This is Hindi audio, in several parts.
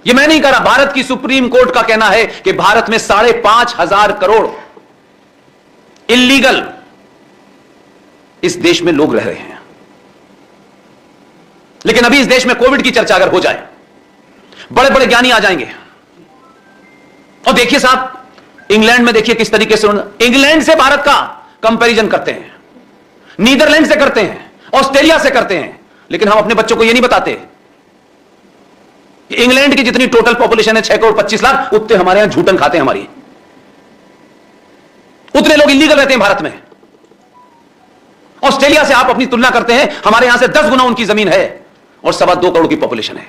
यह मैं नहीं कह रहा, भारत की सुप्रीम कोर्ट का कहना है कि भारत में 5,500 करोड़ इल्लीगल इस देश में लोग रह रहे हैं। लेकिन अभी इस देश में कोविड की चर्चा अगर हो जाए, बड़े बड़े ज्ञानी आ जाएंगे और देखिए साहब, इंग्लैंड में देखिए किस तरीके से इंग्लैंड से भारत का कंपैरिजन करते हैं, नीदरलैंड से करते हैं, ऑस्ट्रेलिया से करते हैं, लेकिन हम अपने बच्चों को यह नहीं बताते कि इंग्लैंड की जितनी टोटल पॉपुलेशन है 6 करोड़ 25 लाख, उतने हमारे यहां झूठन खाते हैं, हमारी उतने लोग इलीगल रहते हैं भारत में। ऑस्ट्रेलिया से आप अपनी तुलना करते हैं, हमारे यहां से 10 गुना उनकी जमीन है और 2.25 करोड़ की पॉपुलेशन है।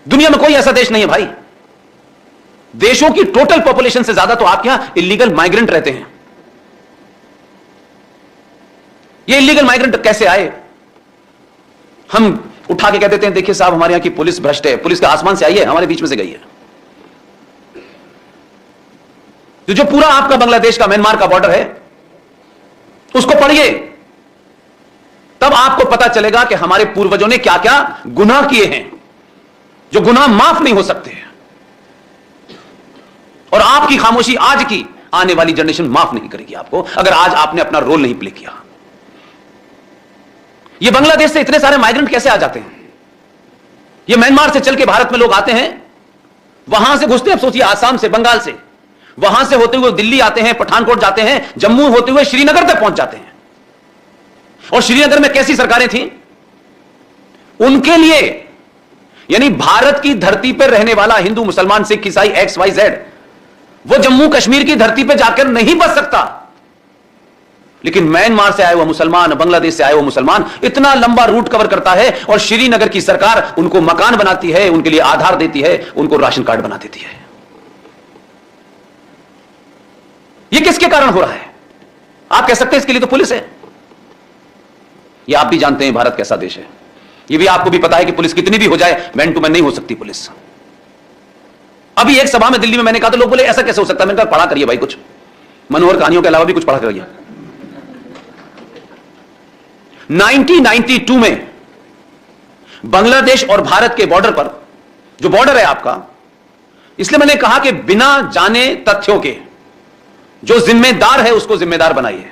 दुनिया में कोई ऐसा देश नहीं है भाई, देशों की टोटल पॉपुलेशन से ज्यादा तो आपके यहां इलीगल माइग्रेंट रहते हैं। ये इलीगल माइग्रेंट कैसे आए? हम उठा के कह देते हैं देखिए साहब, हमारे यहां की पुलिस भ्रष्ट है, पुलिस का आसमान से आई है, हमारे बीच में से गई है। तो जो पूरा आपका बांग्लादेश का म्यांमार का बॉर्डर है, उसको पढ़िए, तब आपको पता चलेगा कि हमारे पूर्वजों ने क्या क्या गुनाह किए हैं, जो गुनाह माफ नहीं हो सकते। और आपकी खामोशी आज की आने वाली जनरेशन माफ नहीं करेगी आपको, अगर आज आपने अपना रोल नहीं प्ले किया। ये बांग्लादेश से इतने सारे माइग्रेंट कैसे आ जाते हैं? ये म्यांमार से चल के भारत में लोग आते हैं, वहां से घुसते हैं, अब सोचिए आसाम से, बंगाल से, वहां से होते हुए दिल्ली आते हैं, पठानकोट जाते हैं, जम्मू होते हुए श्रीनगर तक पहुंच जाते हैं। और श्रीनगर में कैसी सरकारें थी उनके लिए, यानी भारत की धरती पर रहने वाला हिंदू मुसलमान सिख ईसाई XYZ, वो जम्मू कश्मीर की धरती पर जाकर नहीं बच सकता। लेकिन म्यांमार से आए हुआ मुसलमान, बांग्लादेश से आए हुआ मुसलमान इतना लंबा रूट कवर करता है, और श्रीनगर की सरकार उनको मकान बनाती है, उनके लिए आधार देती है, उनको राशन कार्ड बना देती है। यह किसके कारण हो रहा है? आप कह सकते हैं इसके लिए तो पुलिस है। यह आप भी जानते हैं भारत कैसा देश है, यह भी आपको भी पता है कि पुलिस कितनी भी हो जाए, मैन टू मैन नहीं हो सकती पुलिस। अभी एक सभा में दिल्ली में मैंने कहा तो लोग बोले ऐसा कैसे हो सकता है? मैंने कहा पढ़ा करिए भाई, कुछ मनोहर कहानियों के अलावा भी कुछ पढ़ा करिए। 1992 में बांग्लादेश और भारत के बॉर्डर पर, जो बॉर्डर है आपका, इसलिए मैंने कहा कि बिना जाने तथ्यों के जो जिम्मेदार है उसको जिम्मेदार बनाइए।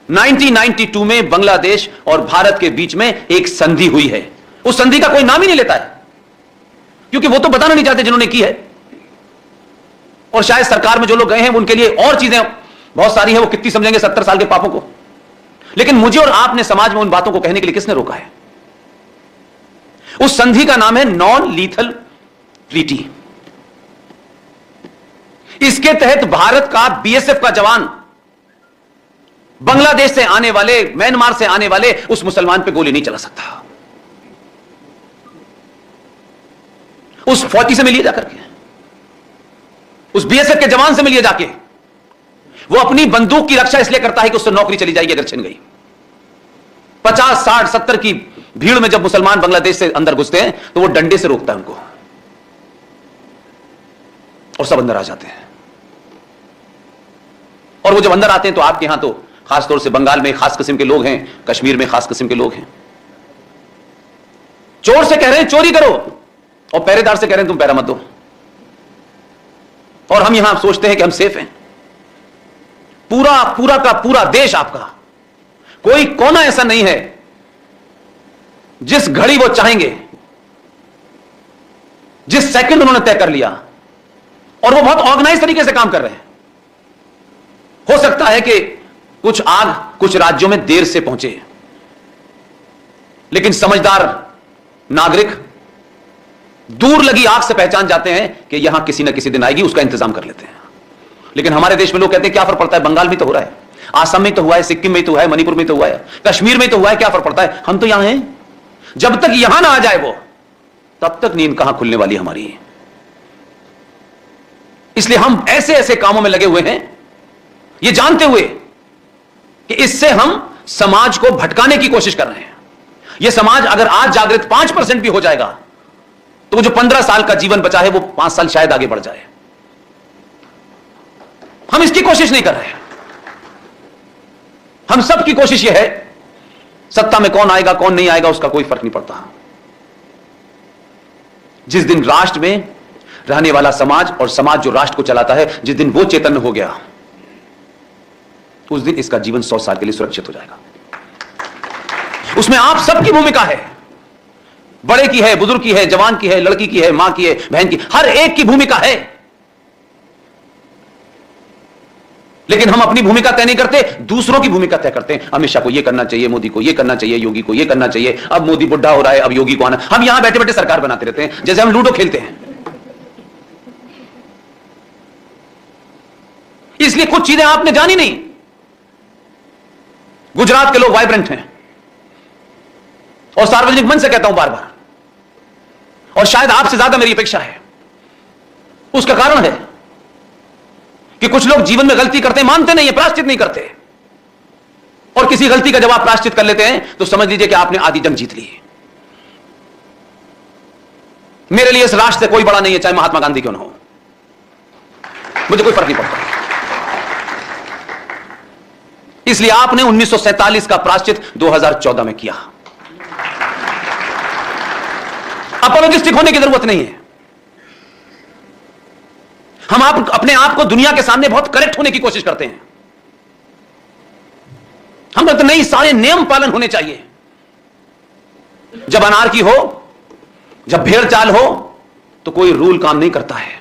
1992 में बांग्लादेश और भारत के बीच में एक संधि हुई है। उस संधि का कोई नाम ही नहीं लेता है, क्योंकि वो तो बताना नहीं चाहते जिन्होंने की है, और शायद सरकार में जो लोग गए हैं उनके लिए और चीजें बहुत सारी हैं, वो कितनी समझेंगे 70 साल के पापों को। लेकिन मुझे और आपने समाज में उन बातों को कहने के लिए किसने रोका है? उस संधि का नाम है नॉन लीथल ट्रीटी। इसके तहत भारत का BSF का जवान बांग्लादेश से आने वाले, म्यांमार से आने वाले उस मुसलमान पे गोली नहीं चला सकता। उस फौजी से मिलिए जाकर के, उस BSF के जवान से मिलिए जाके। वो अपनी बंदूक की रक्षा इसलिए करता है कि उससे नौकरी चली जाएगी अगर छिन गई। 50, 60, 70 की भीड़ में जब मुसलमान बांग्लादेश से अंदर घुसते हैं तो वो डंडे से रोकता है उनको, और सब अंदर आ जाते हैं। और वो जब अंदर आते हैं तो आपके यहां तो खासतौर से बंगाल में खास किस्म के लोग हैं, कश्मीर में खास किस्म के लोग हैं। चोर से कह रहे हैं चोरी करो, और पहरेदार से कह रहे हैं तुम पहरा मत दो, और हम यहां सोचते हैं कि हम सेफ हैं। पूरा पूरा का पूरा देश आपका, कोई कोना ऐसा नहीं है जिस घड़ी वो चाहेंगे, जिस सेकंड उन्होंने तय कर लिया, और वो बहुत ऑर्गेनाइज तरीके से काम कर रहे हैं। हो सकता है कि कुछ आग कुछ राज्यों में देर से पहुंचे, लेकिन समझदार नागरिक दूर लगी आग से पहचान जाते हैं कि यहां किसी ना किसी दिन आएगी, उसका इंतजाम कर लेते हैं। लेकिन हमारे देश में लोग कहते हैं क्या फर्क पड़ता है, बंगाल में तो हो रहा है, आसाम में तो हुआ है, सिक्किम में तो हुआ है, मणिपुर में तो हुआ है, कश्मीर में तो हुआ है, क्या फर्क पड़ता है, हम तो यहां हैं। जब तक यहां ना आ जाए वो, तब तक नींद कहां खुलने वाली हमारी। इसलिए हम ऐसे ऐसे कामों में लगे हुए हैं, ये जानते हुए कि इससे हम समाज को भटकाने की कोशिश कर रहे हैं। यह समाज अगर आज जागृत 5% भी हो जाएगा तो वो जो 15 साल का जीवन बचा है वो 5 साल शायद आगे बढ़ जाए। हम इसकी कोशिश नहीं कर रहे हैं। हम सब की कोशिश यह है, सत्ता में कौन आएगा कौन नहीं आएगा उसका कोई फर्क नहीं पड़ता। जिस दिन राष्ट्र में रहने वाला समाज और समाज जो राष्ट्र को चलाता है, जिस दिन वो चैतन्य हो गया, उस दिन इसका जीवन 100 साल के लिए सुरक्षित हो जाएगा। उसमें आप सबकी भूमिका है, बड़े की है, बुजुर्ग की है, जवान की है, लड़की की है, मां की है, बहन की, हर एक की भूमिका है। लेकिन हम अपनी भूमिका तय नहीं करते, दूसरों की भूमिका तय करते हैं। अमित शाह को यह करना चाहिए, मोदी को यह करना चाहिए, योगी को यह करना चाहिए, अब मोदी बुढ़ा हो रहा है, अब योगी को आना। हम यहां बैठे बैठे सरकार बनाते रहते हैं, जैसे हम लूडो खेलते हैं। इसलिए कुछ चीजें आपने जानी नहीं। गुजरात के लोग वाइब्रेंट हैं, और सार्वजनिक मंच से कहता हूं बार बार, और शायद आपसे ज्यादा मेरी अपेक्षा है। उसका कारण है कि कुछ लोग जीवन में गलती करते हैं, मानते नहीं है, प्रायश्चित नहीं करते, और किसी गलती का जब आप प्रायश्चित कर लेते हैं तो समझ लीजिए कि आपने आधी जंग जीत ली। मेरे लिए इस राष्ट्र से कोई बड़ा नहीं है, चाहे महात्मा गांधी क्यों ना हो, मुझे कोई फर्क नहीं पड़ता। इसलिए आपने 1947 का प्रायश्चित 2014 में किया। अपॉलोजिस्टिक होने की जरूरत नहीं है। हम अपने आप को दुनिया के सामने बहुत करेक्ट होने की कोशिश करते हैं। हम कहते नहीं, सारे नियम पालन होने चाहिए। जब अनार्की हो, जब भेड़ चाल हो, तो कोई रूल काम नहीं करता है।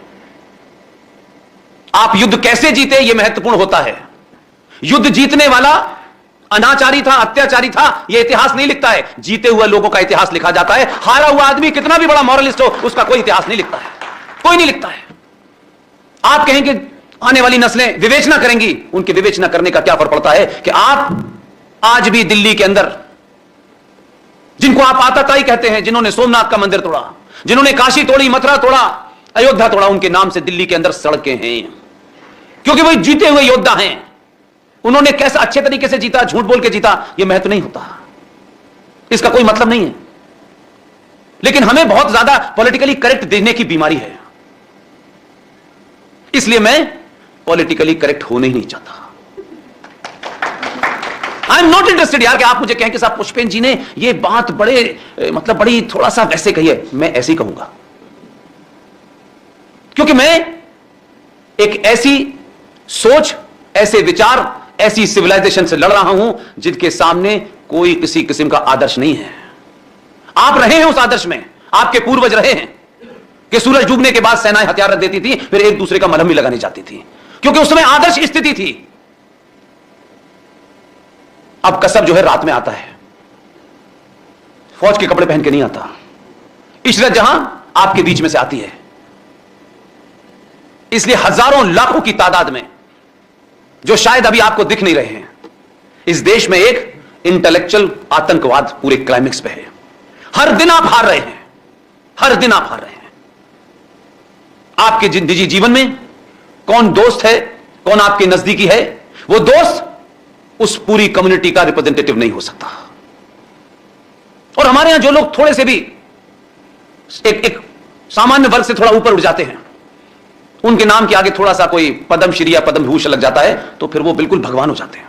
आप युद्ध कैसे जीते, यह महत्वपूर्ण होता है। युद्ध जीतने वाला अनाचारी था, अत्याचारी था, यह इतिहास नहीं लिखता है। जीते हुए लोगों का इतिहास लिखा जाता है। हारा हुआ आदमी कितना भी बड़ा मॉरलिस्ट हो, उसका कोई इतिहास नहीं लिखता है, कोई नहीं लिखता है। आप कहेंगे आने वाली नस्लें विवेचना करेंगी, उनकी विवेचना करने का क्या फर्क पड़ता है कि आप आज भी दिल्ली के अंदर, जिनको आप आताताई कहते हैं, जिन्होंने सोमनाथ का मंदिर तोड़ा, जिन्होंने काशी तोड़ी, मथुरा तोड़ा, अयोध्या तोड़ा, उनके नाम से दिल्ली के अंदर सड़कें हैं, क्योंकि वो जीते हुए योद्धा हैं। उन्होंने कैसे अच्छे तरीके से जीता, झूठ बोल के जीता, यह महत्व नहीं होता, इसका कोई मतलब नहीं है। लेकिन हमें बहुत ज्यादा पॉलिटिकली करेक्ट देने की बीमारी है, इसलिए मैं पॉलिटिकली करेक्ट होने ही नहीं चाहता। आई एम नॉट इंटरेस्टेड यार कि आप मुझे कहें कि साहब पुष्पेन जी ने ये बात बड़ी थोड़ा सा वैसे कही है। मैं ऐसे ही कहूंगा, क्योंकि मैं एक ऐसी सोच, ऐसे विचार, ऐसी सिविलाइजेशन से लड़ रहा हूं जिनके सामने कोई किसी किस्म का आदर्श नहीं है। आप रहे हैं उस आदर्श में, आपके पूर्वज रहे हैं कि सूरज डूबने के बाद सेनाएं हथियार रख देती थी, फिर एक दूसरे का मलहम भी लगानी चाहती थी, क्योंकि उस समय आदर्श स्थिति थी। अब कसब जो है रात में आता है, फौज के कपड़े पहन के नहीं आता। इशरत जहां आपके बीच में से आती है। इसलिए हजारों लाखों की तादाद में, जो शायद अभी आपको दिख नहीं रहे हैं, इस देश में एक इंटेलेक्चुअल आतंकवाद पूरे क्लाइमेक्स पे है। हर दिन आप हार रहे हैं, हर दिन आप हार रहे हैं। आपके निजी जीवन में कौन दोस्त है, कौन आपके नजदीकी है, वो दोस्त उस पूरी कम्युनिटी का रिप्रेजेंटेटिव नहीं हो सकता। और हमारे यहां जो लोग थोड़े से भी एक सामान्य वर्ग से थोड़ा ऊपर उठ जाते हैं, उनके नाम के आगे थोड़ा सा कोई पद्मश्री या पद्म विभूषण लग जाता है, तो फिर वो बिल्कुल भगवान हो जाते हैं।